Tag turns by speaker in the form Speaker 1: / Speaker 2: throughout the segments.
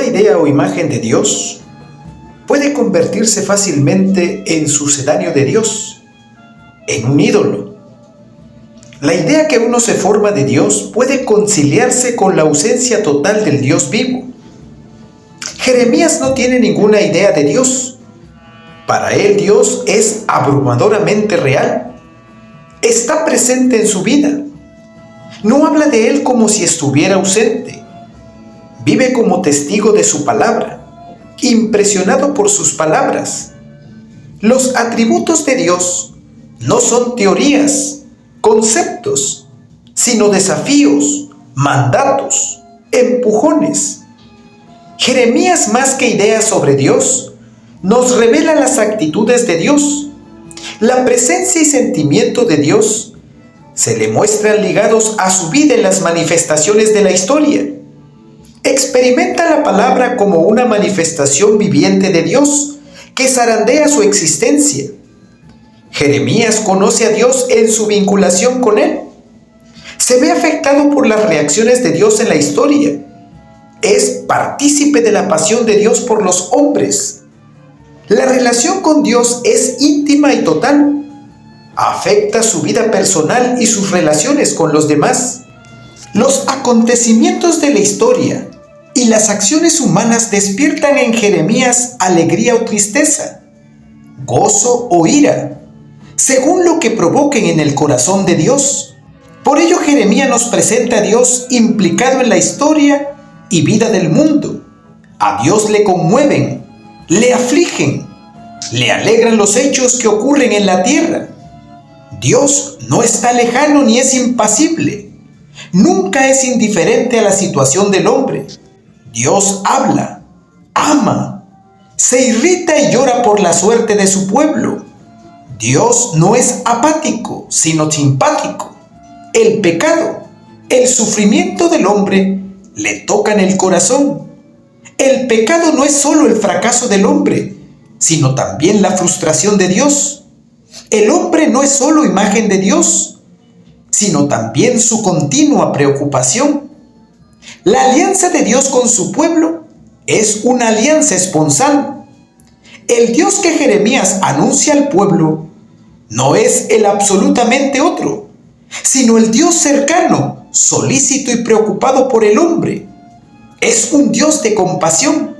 Speaker 1: idea o imagen de Dios puede convertirse fácilmente en sucedáneo de Dios, en un ídolo. La idea que uno se forma de Dios puede conciliarse con la ausencia total del Dios vivo. Jeremías no tiene ninguna idea de Dios. Para él Dios es abrumadoramente real. Está presente en su vida. No habla de él como si estuviera ausente. Vive como testigo de su palabra, impresionado por sus palabras. Los atributos de Dios no son teorías, conceptos, sino desafíos, mandatos, empujones. Jeremías, más que ideas sobre Dios, nos revela las actitudes de Dios. La presencia y sentimiento de Dios se le muestran ligados a su vida en las manifestaciones de la historia. Experimenta la palabra como una manifestación viviente de Dios que zarandea su existencia. Jeremías conoce a Dios en su vinculación con Él. Se ve afectado por las reacciones de Dios en la historia. Es partícipe de la pasión de Dios por los hombres. La relación con Dios es íntima y total. Afecta su vida personal y sus relaciones con los demás. Los acontecimientos de la historia y las acciones humanas despiertan en Jeremías alegría o tristeza, gozo o ira, según lo que provoquen en el corazón de Dios. Por ello Jeremías nos presenta a Dios implicado en la historia y vida del mundo. A Dios le conmueven, le afligen, le alegran los hechos que ocurren en la tierra. Dios no está lejano ni es impasible. Nunca es indiferente a la situación del hombre. Dios habla, ama, se irrita y llora por la suerte de su pueblo. Dios no es apático, sino simpático. El pecado, el sufrimiento del hombre le tocan el corazón. El pecado no es solo el fracaso del hombre, sino también la frustración de Dios. El hombre no es solo imagen de Dios, sino también su continua preocupación. La alianza de Dios con su pueblo es una alianza esponsal. El Dios que Jeremías anuncia al pueblo no es el absolutamente otro, sino el Dios cercano, solícito y preocupado por el hombre. Es un Dios de compasión.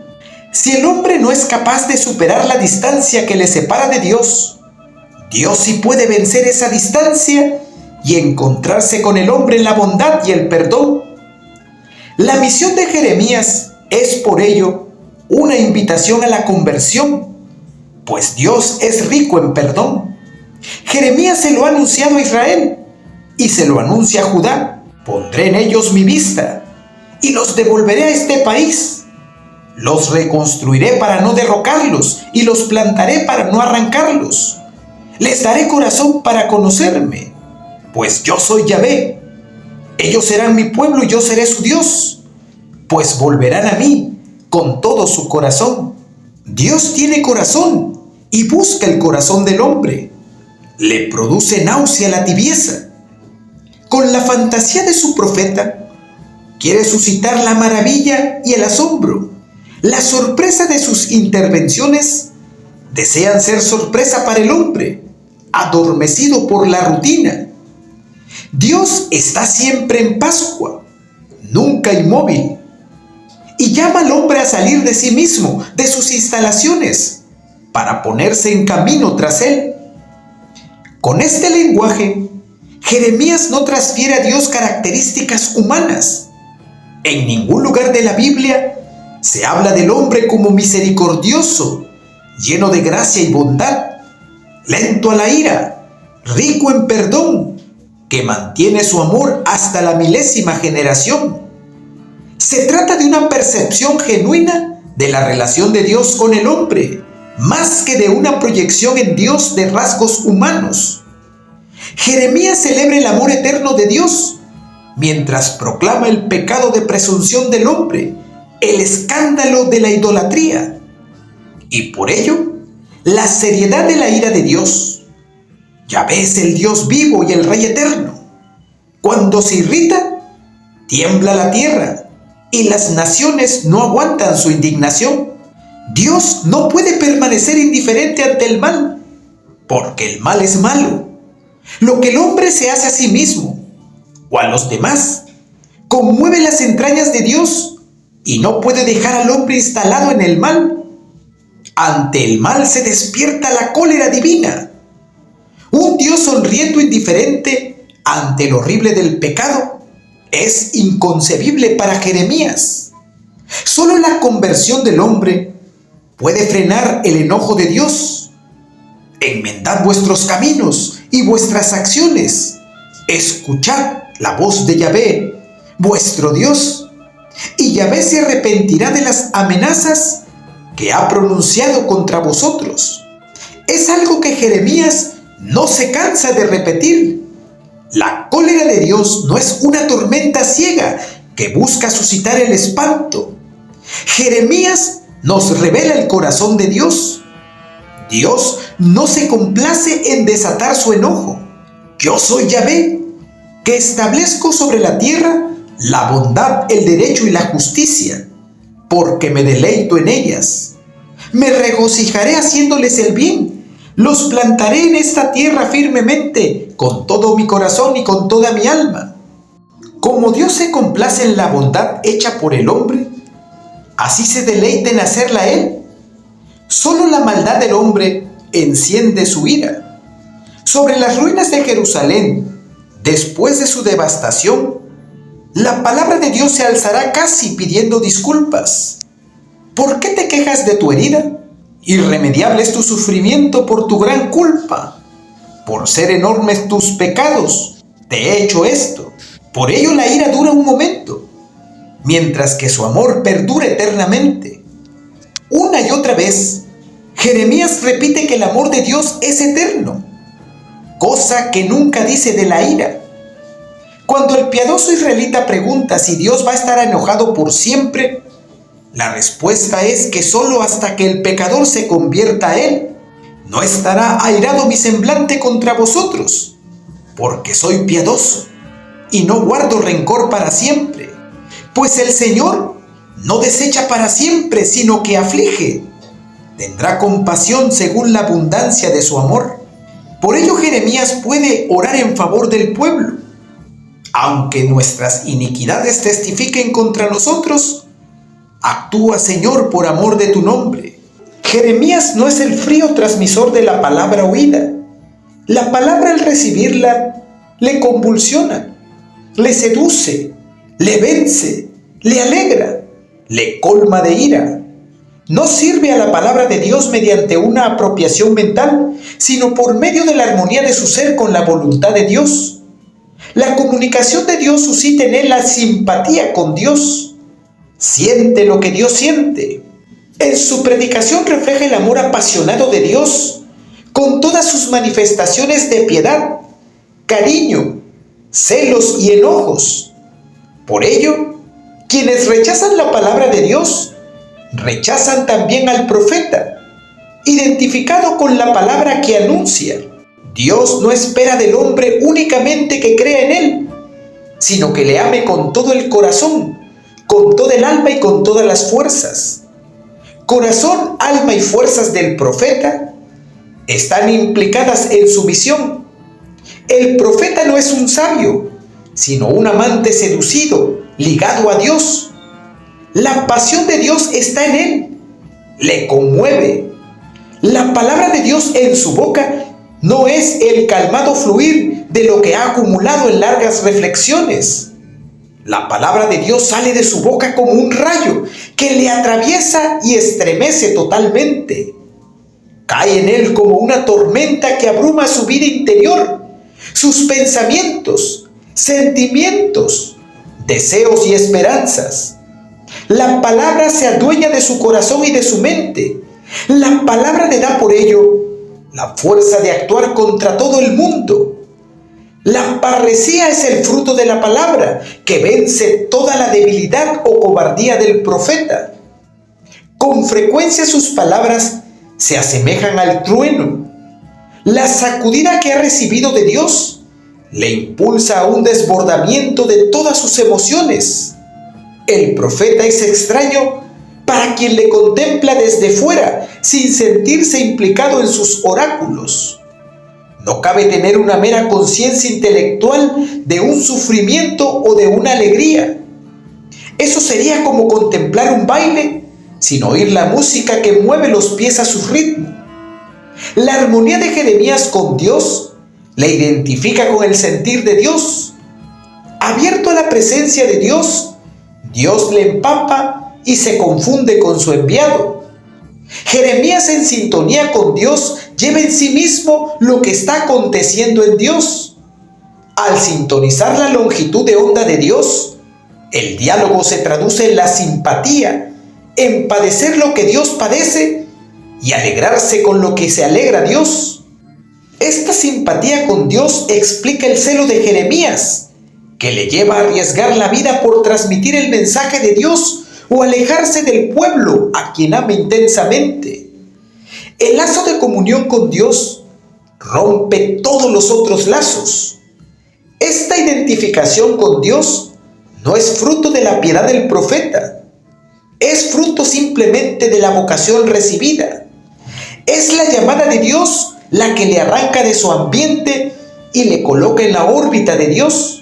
Speaker 1: Si el hombre no es capaz de superar la distancia que le separa de Dios, Dios sí puede vencer esa distancia y encontrarse con el hombre en la bondad y el perdón. La misión de Jeremías es por ello una invitación a la conversión, pues Dios es rico en perdón. Jeremías se lo ha anunciado a Israel y se lo anuncia a Judá. Pondré en ellos mi vista y los devolveré a este país. Los reconstruiré para no derrocarlos y los plantaré para no arrancarlos. Les daré corazón para conocerme, pues yo soy Yahvé. Ellos serán mi pueblo y yo seré su Dios, pues volverán a mí con todo su corazón. Dios tiene corazón y busca el corazón del hombre. Le produce náusea la tibieza. Con la fantasía de su profeta, quiere suscitar la maravilla y el asombro. La sorpresa de sus intervenciones desean ser sorpresa para el hombre, adormecido por la rutina. Dios está siempre en Pascua, nunca inmóvil, y llama al hombre a salir de sí mismo, de sus instalaciones, para ponerse en camino tras él. Con este lenguaje, Jeremías no transfiere a Dios características humanas. En ningún lugar de la Biblia se habla del hombre como misericordioso, lleno de gracia y bondad, lento a la ira, rico en perdón, que mantiene su amor hasta la milésima generación. Se trata de una percepción genuina de la relación de Dios con el hombre, más que de una proyección en Dios de rasgos humanos. Jeremías celebra el amor eterno de Dios, mientras proclama el pecado de presunción del hombre, el escándalo de la idolatría, y por ello, la seriedad de la ira de Dios. Yahvé es el Dios vivo y el Rey eterno. Cuando se irrita, tiembla la tierra, y las naciones no aguantan su indignación. Dios no puede permanecer indiferente ante el mal, porque el mal es malo. Lo que el hombre se hace a sí mismo o a los demás conmueve las entrañas de Dios y no puede dejar al hombre instalado en el mal. Ante el mal se despierta la cólera divina. Un Dios sonriendo indiferente ante el horrible del pecado es inconcebible para Jeremías. Solo la conversión del hombre puede frenar el enojo de Dios. Enmendad vuestros caminos y vuestras acciones. Escuchad la voz de Yahvé, vuestro Dios, y Yahvé se arrepentirá de las amenazas que ha pronunciado contra vosotros. Es algo que Jeremías no se cansa de repetir. La cólera de Dios no es una tormenta ciega que busca suscitar el espanto. Jeremías nos revela el corazón de Dios. Dios no se complace en desatar su enojo. Yo soy Yahvé, que establezco sobre la tierra la bondad, el derecho y la justicia, porque me deleito en ellas. Me regocijaré haciéndoles el bien. Los plantaré en esta tierra firmemente, con todo mi corazón y con toda mi alma. Como Dios se complace en la bondad hecha por el hombre, así se deleita en hacerla Él. Solo la maldad del hombre enciende su ira. Sobre las ruinas de Jerusalén, después de su devastación, la palabra de Dios se alzará casi pidiendo disculpas. ¿Por qué te quejas de tu herida? Irremediable es tu sufrimiento por tu gran culpa. Por ser enormes tus pecados, te he hecho esto. Por ello la ira dura un momento, mientras que su amor perdura eternamente. Una y otra vez, Jeremías repite que el amor de Dios es eterno, cosa que nunca dice de la ira. Cuando el piadoso israelita pregunta si Dios va a estar enojado por siempre, la respuesta es que solo hasta que el pecador se convierta a Él, no estará airado mi semblante contra vosotros, porque soy piadoso y no guardo rencor para siempre, pues el Señor no desecha para siempre, sino que aflige. Tendrá compasión según la abundancia de su amor. Por ello Jeremías puede orar en favor del pueblo. Aunque nuestras iniquidades testifiquen contra nosotros, actúa, Señor, por amor de tu nombre. Jeremías no es el frío transmisor de la palabra oída. La palabra al recibirla le convulsiona, le seduce, le vence, le alegra, le colma de ira. No sirve a la palabra de Dios mediante una apropiación mental, sino por medio de la armonía de su ser con la voluntad de Dios. La comunicación de Dios suscita en él la simpatía con Dios. Siente lo que Dios siente. En su predicación refleja el amor apasionado de Dios, con todas sus manifestaciones de piedad, cariño, celos y enojos. Por ello, quienes rechazan la palabra de Dios, rechazan también al profeta, identificado con la palabra que anuncia. Dios no espera del hombre únicamente que crea en Él, sino que le ame con todo el corazón, con toda el alma y con todas las fuerzas. Corazón, alma y fuerzas del profeta están implicadas en su misión. El profeta no es un sabio, sino un amante seducido, ligado a Dios. La pasión de Dios está en él, le conmueve. La palabra de Dios en su boca no es el calmado fluir de lo que ha acumulado en largas reflexiones. La palabra de Dios sale de su boca como un rayo que le atraviesa y estremece totalmente. Cae en él como una tormenta que abruma su vida interior, sus pensamientos, sentimientos, deseos y esperanzas. La palabra se adueña de su corazón y de su mente. La palabra le da por ello la fuerza de actuar contra todo el mundo. La parresía es el fruto de la palabra que vence toda la debilidad o cobardía del profeta. Con frecuencia sus palabras se asemejan al trueno. La sacudida que ha recibido de Dios le impulsa a un desbordamiento de todas sus emociones. El profeta es extraño para quien le contempla desde fuera, sin sentirse implicado en sus oráculos. No cabe tener una mera conciencia intelectual de un sufrimiento o de una alegría. Eso sería como contemplar un baile sin oír la música que mueve los pies a su ritmo. La armonía de Jeremías con Dios le identifica con el sentir de Dios. Abierto a la presencia de Dios, Dios le empapa y se confunde con su enviado. Jeremías, en sintonía con Dios, lleva en sí mismo lo que está aconteciendo en Dios. Al sintonizar la longitud de onda de Dios, el diálogo se traduce en la simpatía, en padecer lo que Dios padece y alegrarse con lo que se alegra Dios. Esta simpatía con Dios explica el celo de Jeremías, que le lleva a arriesgar la vida por transmitir el mensaje de Dios o alejarse del pueblo a quien ama intensamente. El lazo de comunión con Dios rompe todos los otros lazos. Esta identificación con Dios no es fruto de la piedad del profeta, es fruto simplemente de la vocación recibida. Es la llamada de Dios la que le arranca de su ambiente y le coloca en la órbita de Dios.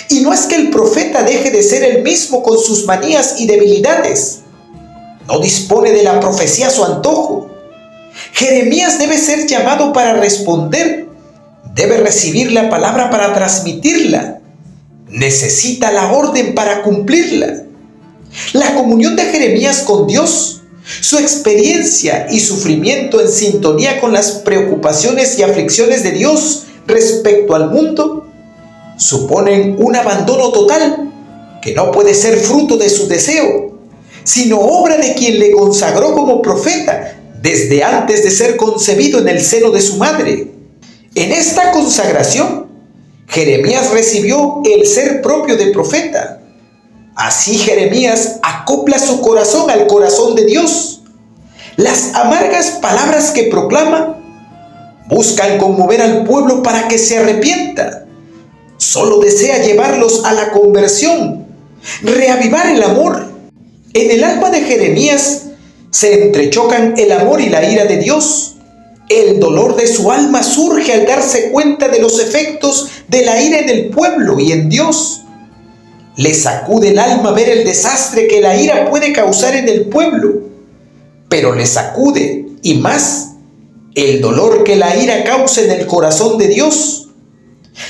Speaker 1: Y no es que el profeta deje de ser el mismo con sus manías y debilidades. No dispone de la profecía a su antojo. Jeremías debe ser llamado para responder, debe recibir la palabra para transmitirla, necesita la orden para cumplirla. La comunión de Jeremías con Dios, su experiencia y sufrimiento en sintonía con las preocupaciones y aflicciones de Dios respecto al mundo, suponen un abandono total que no puede ser fruto de su deseo, sino obra de quien le consagró como profeta desde antes de ser concebido en el seno de su madre. En esta consagración, Jeremías recibió el ser propio de profeta. Así Jeremías acopla su corazón al corazón de Dios. Las amargas palabras que proclama buscan conmover al pueblo para que se arrepienta. Solo desea llevarlos a la conversión, reavivar el amor. En el alma de Jeremías se entrechocan el amor y la ira de Dios. El dolor de su alma surge al darse cuenta de los efectos de la ira en el pueblo y en Dios. Le sacude el alma ver el desastre que la ira puede causar en el pueblo, pero le sacude, y más, el dolor que la ira causa en el corazón de Dios.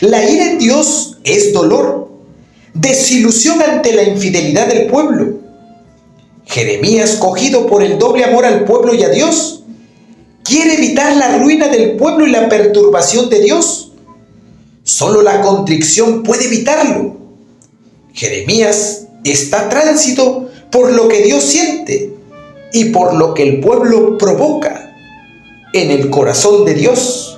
Speaker 1: La ira en Dios es dolor, desilusión ante la infidelidad del pueblo. Jeremías, cogido por el doble amor al pueblo y a Dios, quiere evitar la ruina del pueblo y la perturbación de Dios. Solo la contrición puede evitarlo. Jeremías está tránsito por lo que Dios siente y por lo que el pueblo provoca en el corazón de Dios.